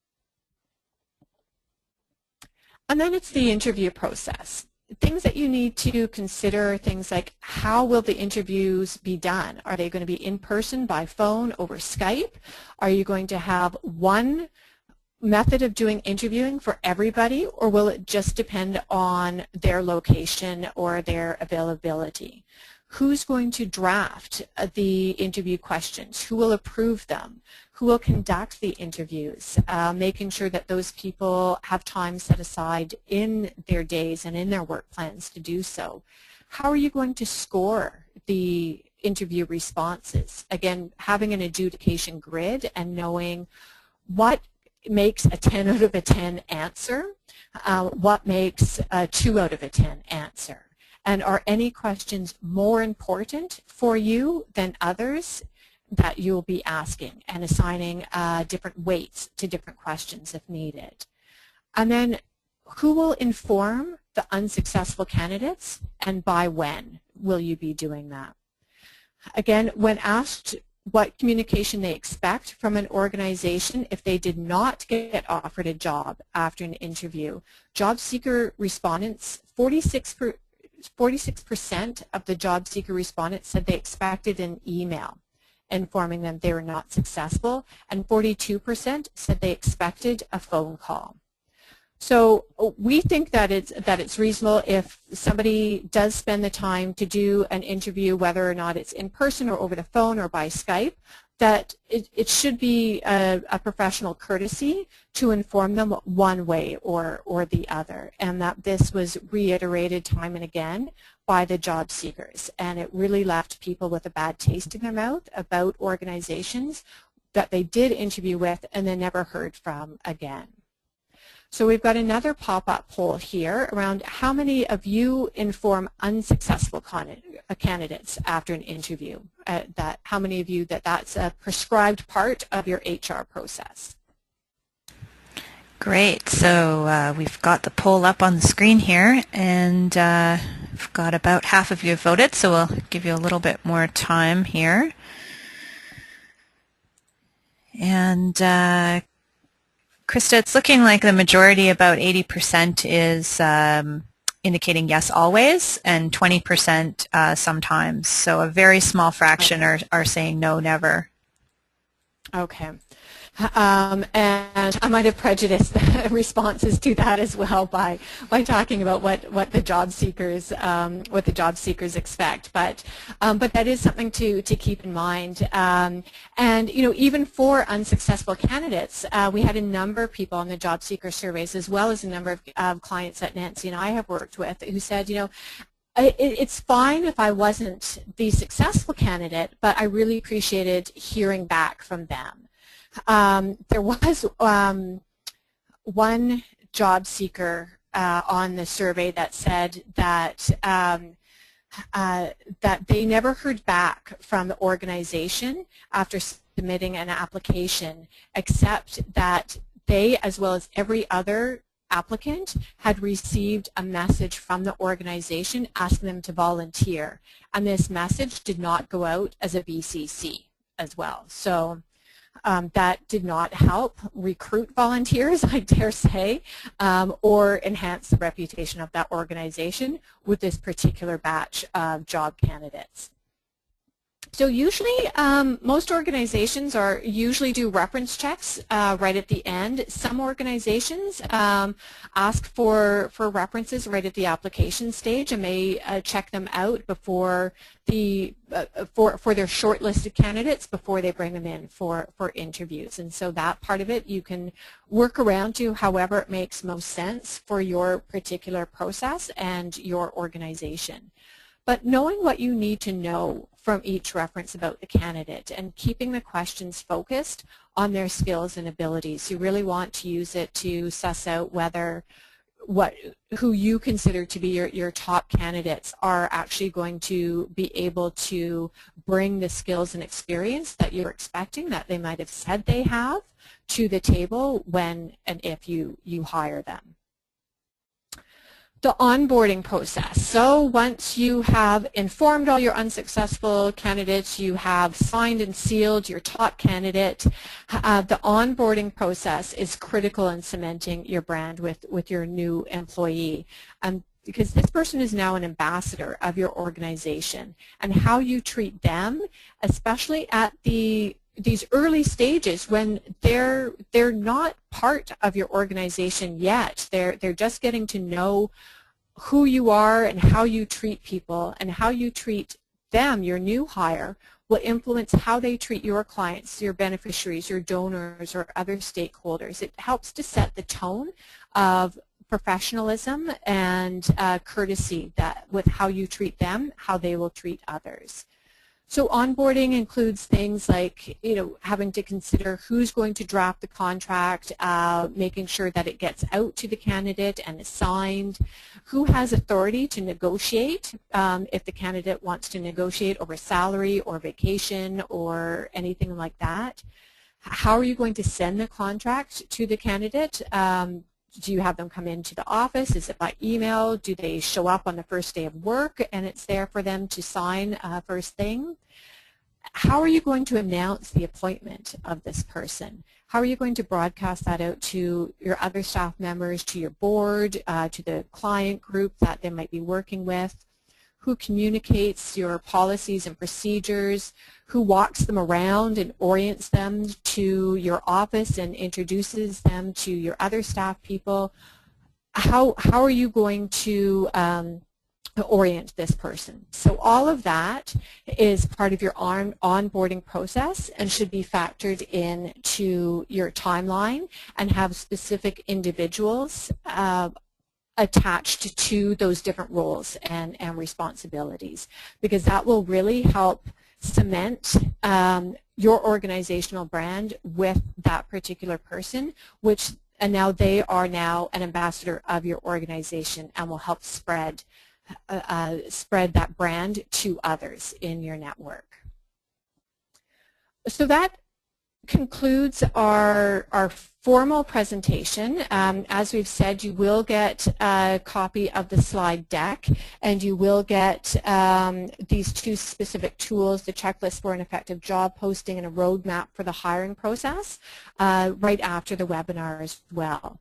And then it's the interview process. Things that you need to consider are things like, how will the interviews be done? Are they going to be in person, by phone, over Skype? Are you going to have one method of doing interviewing for everybody, or will it just depend on their location or their availability? Who's going to draft the interview questions? Who will approve them? Who will conduct the interviews? Making sure that those people have time set aside in their days and in their work plans to do so. How are you going to score the interview responses? Again, having an adjudication grid and knowing what makes a 10 out of a 10 answer, what makes a 2 out of a 10 answer. And are any questions more important for you than others? that you'll be asking and assigning different weights to different questions if needed. And then who will inform the unsuccessful candidates and by when will you be doing that? Again, when asked what communication they expect from an organization if they did not get offered a job after an interview, job seeker respondents, 46% of the job seeker respondents said they expected an email informing them they were not successful, and 42% said they expected a phone call. So we think that it's reasonable if somebody does spend the time to do an interview, whether or not it's in person or over the phone or by Skype, that it should be a professional courtesy to inform them one way or the other, and that this was reiterated time and again by the job seekers, and it really left people with a bad taste in their mouth about organizations that they did interview with and then never heard from again. So we've got another pop-up poll here around how many of you inform unsuccessful candidates after an interview. How many of you that's a prescribed part of your HR process? Great. So we've got the poll up on the screen here, and we've got about half of you voted, so we'll give you a little bit more time here. And Krista, it's looking like the majority, about 80%, is indicating yes always, and 20% sometimes. So a very small fraction are saying no, never. Okay. And I might have prejudiced the responses to that as well by talking about what the job seekers expect, but that is something to keep in mind. And even for unsuccessful candidates, we had a number of people on the job seeker surveys, as well as a number of clients that Nancy and I have worked with, who said, it's fine if I wasn't the successful candidate, but I really appreciated hearing back from them. There was one job seeker on the survey that said that that they never heard back from the organization after submitting an application, except that they, as well as every other applicant, had received a message from the organization asking them to volunteer, and this message did not go out as a BCC as well. So that did not help recruit volunteers, I dare say, or enhance the reputation of that organization with this particular batch of job candidates. So usually, most organizations usually do reference checks right at the end. Some organizations ask for references right at the application stage and may check them out before for their shortlisted candidates before they bring them in for interviews. And so that part of it you can work around to however it makes most sense for your particular process and your organization. But knowing what you need to know from each reference about the candidate and keeping the questions focused on their skills and abilities. You really want to use it to suss out who you consider to be your top candidates are actually going to be able to bring the skills and experience that you're expecting, that they might have said they have, to the table when and if you hire them. The onboarding process. So once you have informed all your unsuccessful candidates, you have signed and sealed your top candidate, the onboarding process is critical in cementing your brand with your new employee. Because this person is now an ambassador of your organization, and how you treat them, especially at these early stages when they're not part of your organization yet. They're just getting to know who you are and how you treat people, and how you treat them, your new hire, will influence how they treat your clients, your beneficiaries, your donors, or other stakeholders. It helps to set the tone of professionalism and courtesy with how you treat them, how they will treat others. So onboarding includes things like, having to consider who's going to draft the contract, making sure that it gets out to the candidate and is signed, who has authority to negotiate if the candidate wants to negotiate over salary or vacation or anything like that. How are you going to send the contract to the candidate? Do you have them come into the office? Is it by email? Do they show up on the first day of work and it's there for them to sign first thing? How are you going to announce the appointment of this person? How are you going to broadcast that out to your other staff members, to your board, to the client group that they might be working with? Who communicates your policies and procedures? Who walks them around and orients them to your office and introduces them to your other staff people? How are you going to orient this person? So all of that is part of your onboarding process and should be factored into your timeline and have specific individuals attached to those different roles and responsibilities, because that will really help cement your organizational brand with that particular person, and now they are now an ambassador of your organization and will help spread that brand to others in your network. So that concludes our formal presentation. As we've said, you will get a copy of the slide deck, and you will get these two specific tools, the checklist for an effective job posting and a roadmap for the hiring process, right after the webinar as well.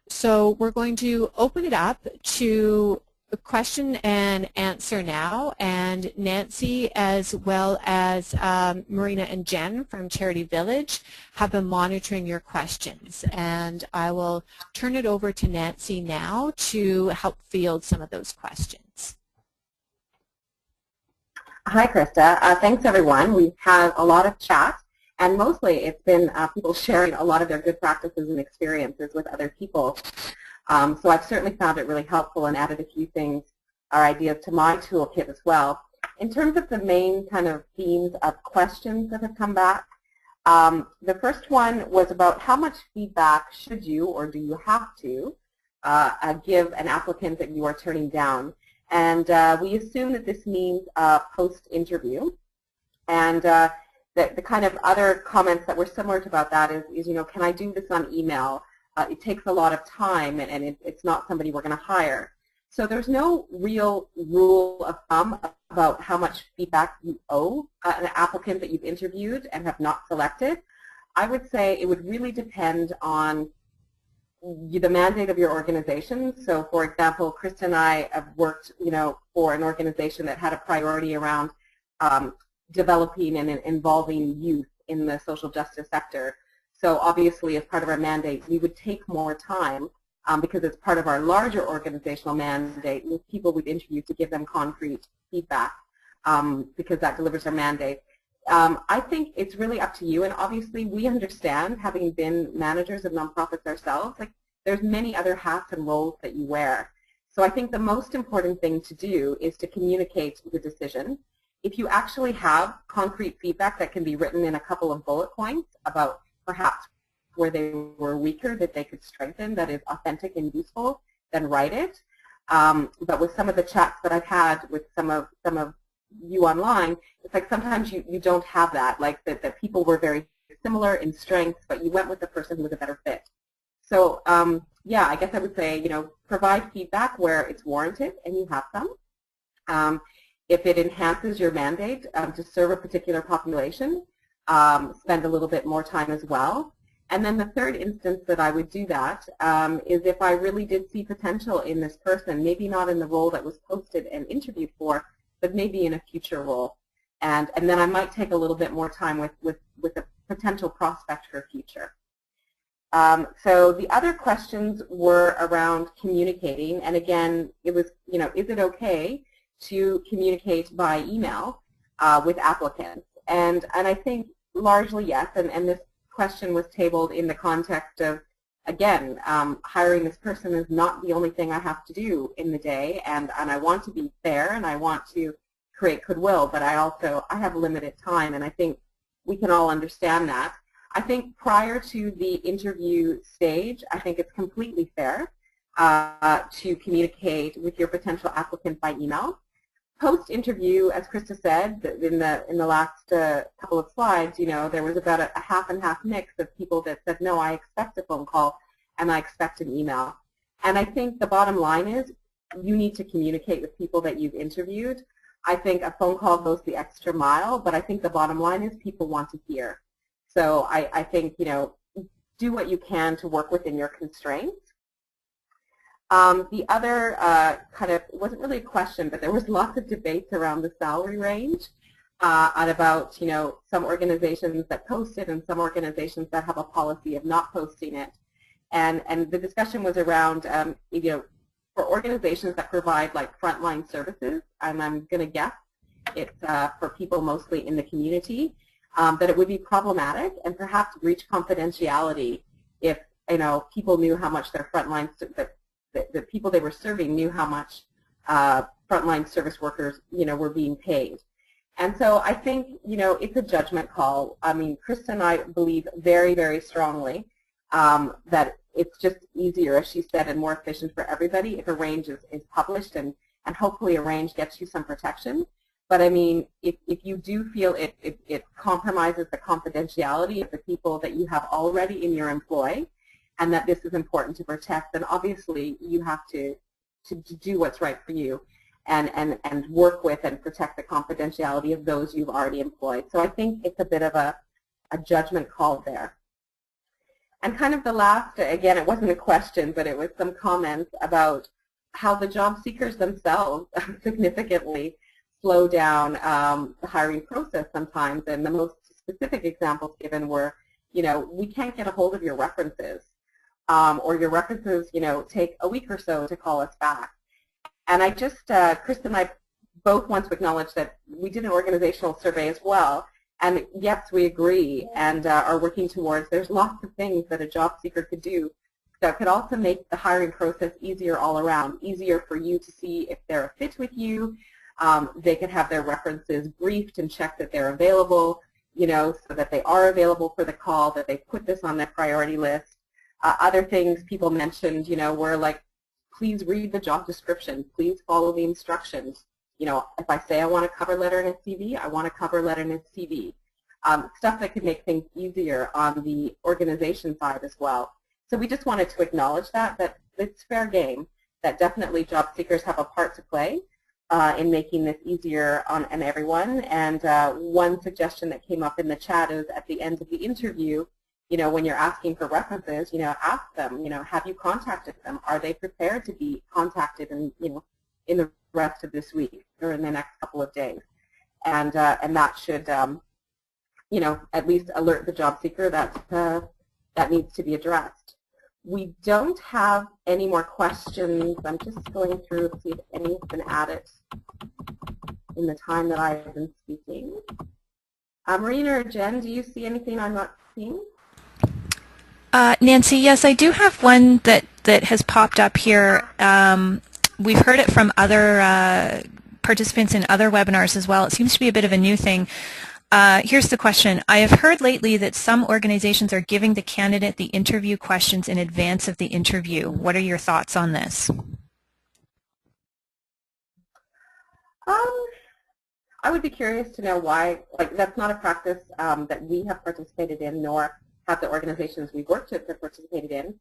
So we're going to open it up to question and answer now, and Nancy as well as Marina and Jen from Charity Village have been monitoring your questions, and I will turn it over to Nancy now to help field some of those questions. Hi Krista, thanks everyone. We've had a lot of chat, and mostly it's been people sharing a lot of their good practices and experiences with other people. So I've certainly found it really helpful and added a few things or ideas to my toolkit as well. In terms of the main kind of themes of questions that have come back, the first one was about how much feedback should you or do you have to give an applicant that you are turning down. And we assume that this means post-interview. And the kind of other comments that were similar to about that is, can I do this on email? It takes a lot of time, and it's not somebody we're going to hire. So there's no real rule of thumb about how much feedback you owe an applicant that you've interviewed and have not selected. I would say it would really depend on the mandate of your organization. So, for example, Krista and I have worked, for an organization that had a priority around developing and involving youth in the social justice sector. So obviously, as part of our mandate, we would take more time because it's part of our larger organizational mandate with people we've interviewed to give them concrete feedback because that delivers our mandate. I think it's really up to you, and obviously we understand, having been managers of nonprofits ourselves, like there's many other hats and roles that you wear. So I think the most important thing to do is to communicate the decision. If you actually have concrete feedback that can be written in a couple of bullet points about perhaps where they were weaker that they could strengthen, that is authentic and useful, then write it. But with some of the chats that I've had with some of you online, it's like sometimes you don't have that, like that people were very similar in strengths, but you went with the person who was a better fit. So yeah, I guess I would say, provide feedback where it's warranted and you have some. If it enhances your mandate to serve a particular population, spend a little bit more time as well. And then the third instance that I would do that is if I really did see potential in this person, maybe not in the role that was posted and interviewed for, but maybe in a future role. And then I might take a little bit more time with a potential prospect for future. So the other questions were around communicating, and again, it was, is it okay to communicate by email with applicants? And I think largely yes, and this question was tabled in the context of, again, hiring this person is not the only thing I have to do in the day, and I want to be fair, and I want to create goodwill, but I have limited time, and I think we can all understand that. I think prior to the interview stage, I think it's completely fair to communicate with your potential applicant by email. Post-interview, as Krista said in the last couple of slides, you know, there was about a half and half mix of people that said, no, I expect a phone call and I expect an email. And I think the bottom line is you need to communicate with people that you've interviewed. I think a phone call goes the extra mile, but I think the bottom line is people want to hear. So I think, you know, do what you can to work within your constraints. The other kind of, it wasn't really a question, but there was lots of debates around the salary range and about, you know, some organizations that post it and some organizations that have a policy of not posting it. And the discussion was around, you know, for organizations that provide like frontline services, and I'm going to guess it's for people mostly in the community, that it would be problematic and perhaps breach confidentiality if, you know, people knew how much their frontline, the people they were serving knew how much frontline service workers, you know, were being paid. And so I think, you know, it's a judgment call. I mean, Krista and I believe very, very strongly that it's just easier, as she said, and more efficient for everybody if a range is published, and hopefully a range gets you some protection. But I mean, if you do feel it compromises the confidentiality of the people that you have already in your employ, and that this is important to protect, then obviously you have to do what's right for you and work with and protect the confidentiality of those you've already employed. So I think it's a bit of a judgment call there. And kind of the last, again, it wasn't a question, but it was some comments about how the job seekers themselves significantly slow down the hiring process sometimes. And the most specific examples given were, you know, we can't get a hold of your references, or your references, you know, take a week or so to call us back. And I just, Krista and I both want to acknowledge that we did an organizational survey as well. And yes, we agree and are working towards, there's lots of things that a job seeker could do that could also make the hiring process easier all around, easier for you to see if they're a fit with you. They could have their references briefed and check that they're available, you know, so that they are available for the call, that they put this on their priority list. Other things people mentioned, you know, were like, please read the job description, please follow the instructions. You know, if I say I want a cover letter and a CV, I want a cover letter and a CV. Stuff that could make things easier on the organization side as well. So we just wanted to acknowledge that it's fair game, that definitely job seekers have a part to play in making this easier on everyone. And one suggestion that came up in the chat is at the end of the interview, you know, when you're asking for references, you know, ask them, you know, have you contacted them? Are they prepared to be contacted in, you know, in the rest of this week or in the next couple of days? And that should, you know, at least alert the job seeker that that needs to be addressed. We don't have any more questions. I'm just going through to see if any have been added in the time that I've been speaking. Marina or Jen, do you see anything I'm not seeing? Nancy, yes, I do have one that has popped up here. We've heard it from other participants in other webinars as well. It seems to be a bit of a new thing. Here's the question. I have heard lately that some organizations are giving the candidate the interview questions in advance of the interview. What are your thoughts on this? I would be curious to know why. Like, that's not a practice that we have participated in, nor have the organizations we've worked with have participated in.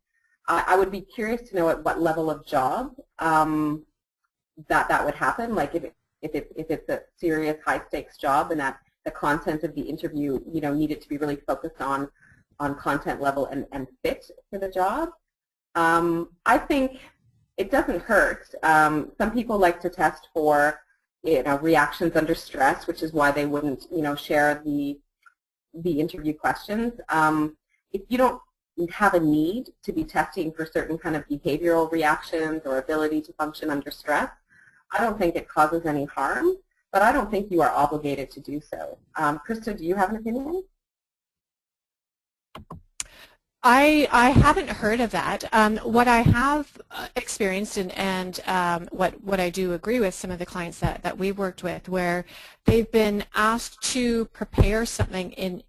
I would be curious to know at what level of job that would happen. Like if it's a serious high-stakes job and that the content of the interview, you know, needed to be really focused on content level and fit for the job. I think it doesn't hurt. Some people like to test for, you know, reactions under stress, which is why they wouldn't, you know, share the interview questions. If you don't have a need to be testing for certain kind of behavioral reactions or ability to function under stress, I don't think it causes any harm, but I don't think you are obligated to do so. Krista, do you have an opinion? I haven't heard of that. What I have experienced, and what I do agree with some of the clients that we've worked with, where they've been asked to prepare something in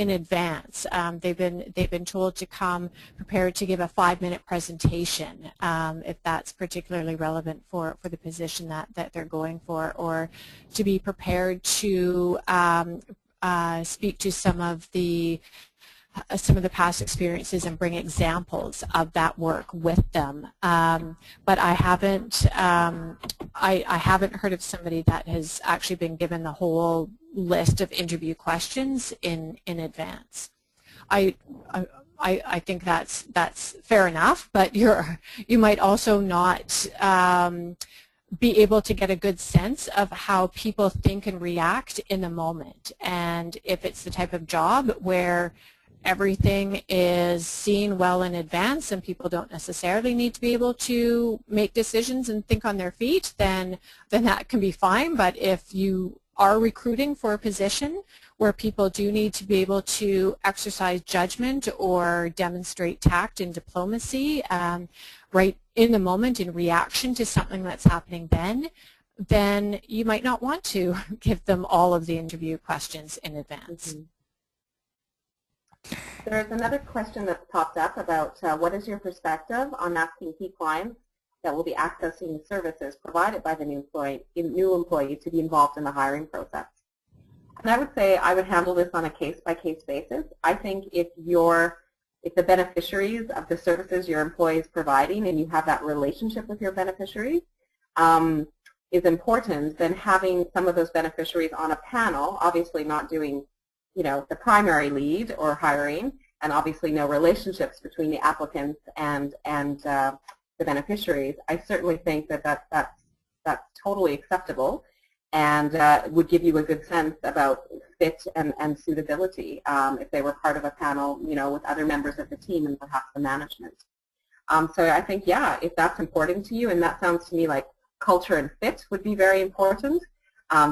advance. They've been told to come prepared to give a 5-minute presentation, if that's particularly relevant for the position that they're going for, or to be prepared to speak to some of the past experiences and bring examples of that work with them. But I haven't heard of somebody that has actually been given the whole list of interview questions in advance. I think that's fair enough, but you might also not be able to get a good sense of how people think and react in the moment. And if it's the type of job where everything is seen well in advance and people don't necessarily need to be able to make decisions and think on their feet, then that can be fine. But if you are recruiting for a position where people do need to be able to exercise judgment or demonstrate tact and diplomacy right in the moment in reaction to something that's happening, then you might not want to give them all of the interview questions in advance. Mm-hmm. There's another question that's popped up about what is your perspective on asking key clients that will be accessing the services provided by the new employee to be involved in the hiring process? And I would say I would handle this on a case-by-case basis. I think if the beneficiaries of the services your employee is providing and you have that relationship with your beneficiaries is important, then having some of those beneficiaries on a panel, obviously not doing the primary lead or hiring, and obviously no relationships between the applicants and the beneficiaries, I certainly think that's totally acceptable and would give you a good sense about fit and suitability if they were part of a panel, with other members of the team and perhaps the management. So I think, yeah, if that's important to you, and that sounds to me like culture and fit would be very important,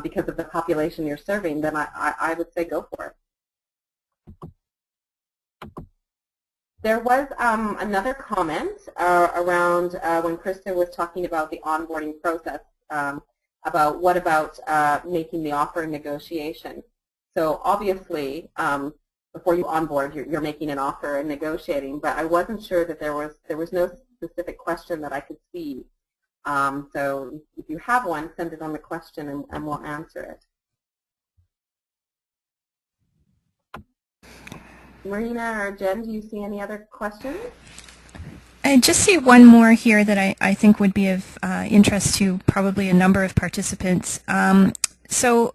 because of the population you're serving, then I would say go for it. There was another comment around when Krista was talking about the onboarding process, about what about making the offer and negotiation. So obviously, before you onboard, you're making an offer and negotiating, but I wasn't sure that there was no specific question that I could see. So if you have one, send it on the question and we'll answer it. Marina or Jen, do you see any other questions? I just see one more here that I think would be of interest to probably a number of participants. So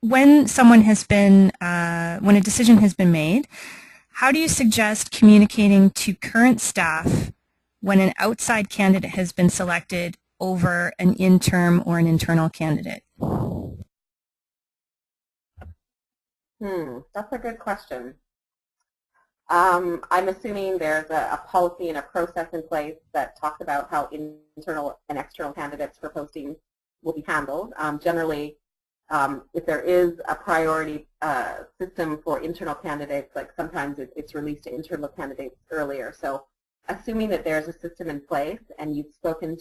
when someone has been, when a decision has been made, how do you suggest communicating to current staff when an outside candidate has been selected over an interim or an internal candidate? That's a good question. I'm assuming there's a policy and a process in place that talks about how internal and external candidates for postings will be handled. Generally, if there is a priority system for internal candidates, like sometimes it's released to internal candidates earlier. So assuming that there's a system in place and you've spoken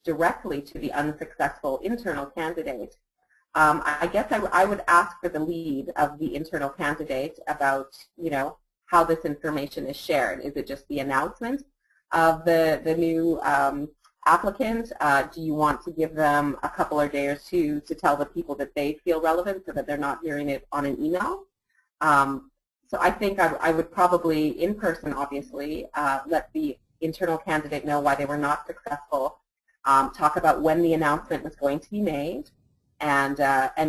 directly to the unsuccessful internal candidate, I guess I would ask for the lead of the internal candidate about, how this information is shared. Is it just the announcement of the new applicant? Do you want to give them a couple of days to tell the people that they feel relevant so that they're not hearing it on an email? So I think I would probably, in person obviously, let the internal candidate know why they were not successful, talk about when the announcement was going to be made, and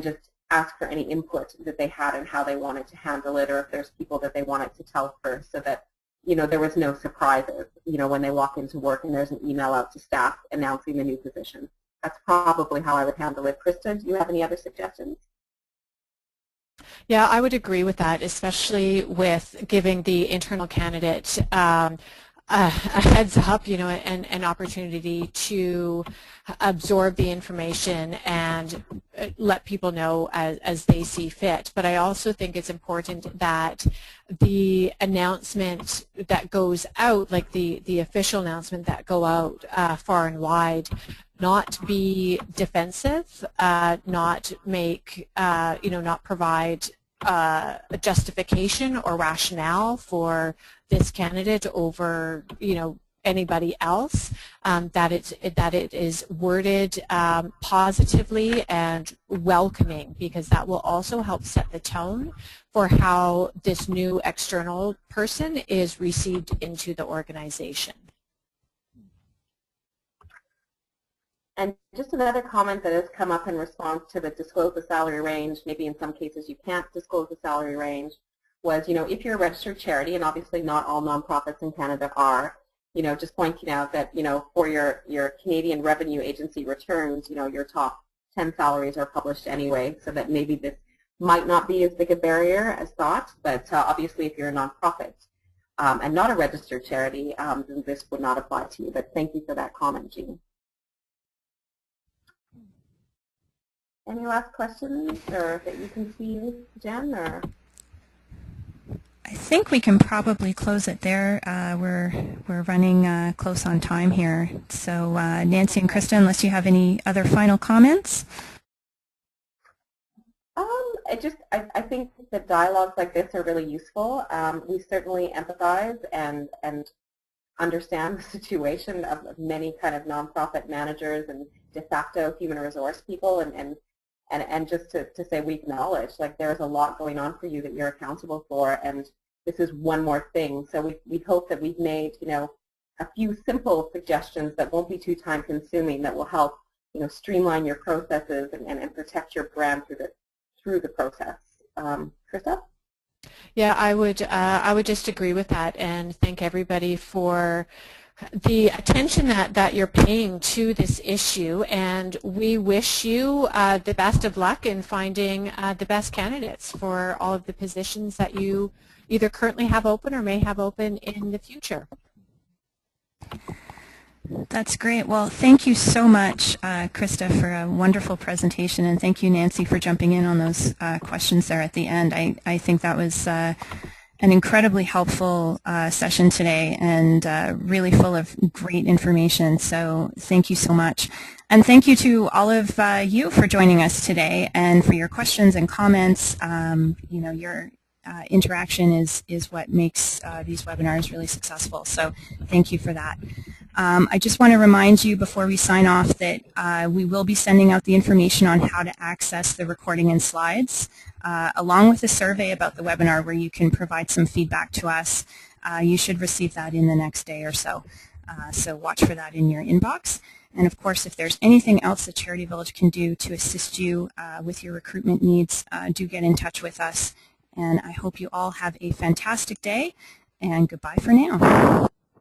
just ask for any input that they had and how they wanted to handle it, or if there's people that they wanted to tell first so that, there was no surprises, when they walk into work and there's an email out to staff announcing the new position. That's probably how I would handle it. Krista, do you have any other suggestions? Yeah, I would agree with that, especially with giving the internal candidate a heads up, you know, an opportunity to absorb the information and let people know as they see fit. But I also think it's important that the announcement that goes out, like the official announcement that go out far and wide, not be defensive, not make, you know, not provide a justification or rationale for this candidate over, you know, anybody else, that it is worded positively and welcoming, because that will also help set the tone for how this new external person is received into the organization. And just another comment that has come up in response to the disclose the salary range, maybe in some cases you can't disclose the salary range, was, you know, if you're a registered charity, and obviously not all nonprofits in Canada are, you know, just pointing out that, you know, for your Canadian Revenue Agency returns, you know, your top 10 salaries are published anyway, so that maybe this might not be as big a barrier as thought, but obviously if you're a nonprofit and not a registered charity, then this would not apply to you. But thank you for that comment, Jean. Any last questions, or that you can see, Jen? Or I think we can probably close it there. We're running close on time here. So Nancy and Krista, unless you have any other final comments? I think that dialogues like this are really useful. We certainly empathize and understand the situation of many kind of nonprofit managers and de facto human resource people, and just to say we acknowledge, like, there's a lot going on for you that you're accountable for, and this is one more thing. So we hope that we've made, you know, a few simple suggestions that won't be too time consuming, that will help, you know, streamline your processes and protect your brand through the process. Krista? Yeah, I would just agree with that, and thank everybody for the attention that you're paying to this issue, and we wish you the best of luck in finding the best candidates for all of the positions that you either currently have open or may have open in the future. That's great. Well, thank you so much, Krista, for a wonderful presentation, and thank you, Nancy, for jumping in on those questions there at the end. I think that was an incredibly helpful session today, and really full of great information. So thank you so much. And thank you to all of you for joining us today and for your questions and comments. You know, your interaction is what makes these webinars really successful. So thank you for that. I just want to remind you before we sign off that we will be sending out the information on how to access the recording and slides, along with a survey about the webinar where you can provide some feedback to us. You should receive that in the next day or so. So watch for that in your inbox. And of course, if there's anything else that Charity Village can do to assist you with your recruitment needs, do get in touch with us. And I hope you all have a fantastic day, and goodbye for now.